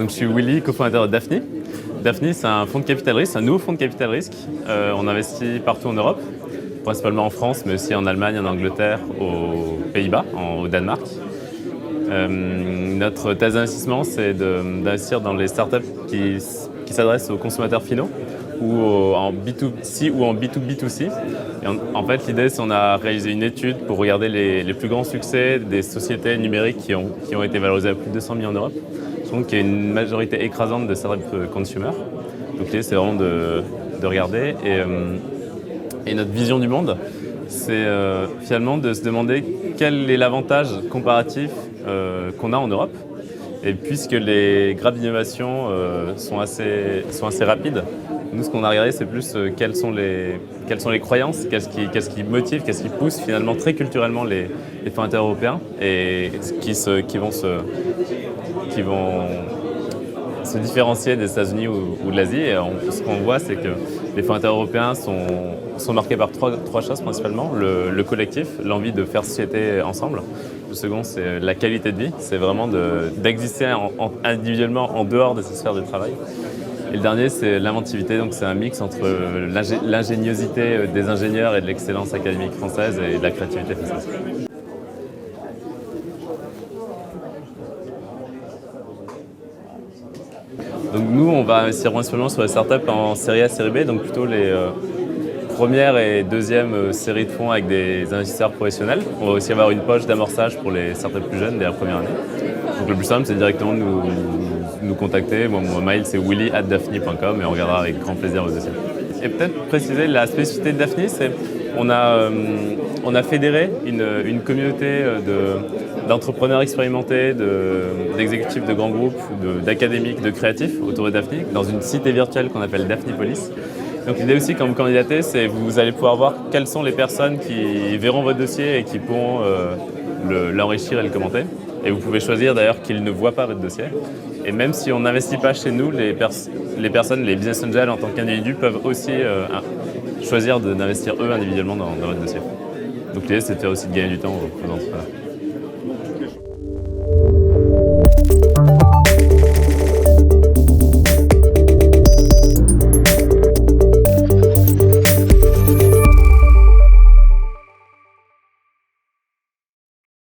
Donc, je suis Willy, cofondateur de Daphni. Daphni, c'est un fonds de capital risque, un nouveau fonds de capital risque. On investit partout en Europe, principalement en France, mais aussi en Allemagne, en Angleterre, aux Pays-Bas, au Danemark. Notre thèse d'investissement, c'est d'investir dans les startups qui s'adressent aux consommateurs finaux, ou en B2C ou en B2B2C. Et en fait, l'idée, c'est qu'on a réalisé une étude pour regarder les plus grands succès des sociétés numériques qui ont été valorisées à plus de 200 millions en Europe. Je trouve qu'il y a une majorité écrasante de startups consumer. Donc l'idée, c'est vraiment de regarder. Et notre vision du monde, c'est finalement de se demander quel est l'avantage comparatif qu'on a en Europe. Et puisque les grappes d'innovation sont assez rapides, nous, ce qu'on a regardé, c'est plus quelles sont les croyances, qu'est-ce qui motive, qu'est-ce qui pousse finalement très culturellement les fondateurs européens et qui vont se différencier des États-Unis ou de l'Asie. Et ce qu'on voit, c'est que les fondateurs européens sont marqués par trois choses principalement. Le collectif, l'envie de faire société ensemble. Le second, c'est la qualité de vie. C'est vraiment d'exister individuellement en dehors de ces sphères de travail. Et le dernier, c'est l'inventivité. Donc, c'est un mix entre l'ingéniosité des ingénieurs et de l'excellence académique française et de la créativité française. Donc nous, on va investir principalement sur les startups en série A, série B, donc plutôt les première et deuxième séries de fonds avec des investisseurs professionnels. On va aussi avoir une poche d'amorçage pour les startups plus jeunes dès la première année. Donc le plus simple, c'est directement de nous contacter. Moi, mon mail, c'est willy@daphni.com et on regardera avec grand plaisir vos dossiers. Et peut-être préciser la spécificité de Daphni, c'est on a fédéré une communauté d'entrepreneurs expérimentés, d'exécutifs de grands groupes, d'académiques, de créatifs autour de Daphni dans une cité virtuelle qu'on appelle Daphnipolis. Donc l'idée aussi quand vous candidatez, c'est que vous allez pouvoir voir quelles sont les personnes qui verront votre dossier et qui pourront l'enrichir et le commenter. Et vous pouvez choisir d'ailleurs qu'ils ne voient pas votre dossier. Et même si on n'investit pas chez nous, les personnes, les business angels en tant qu'individus peuvent aussi choisir d'investir eux individuellement dans votre dossier. Donc l'idée, c'est de faire aussi de gagner du temps aux entrepreneurs.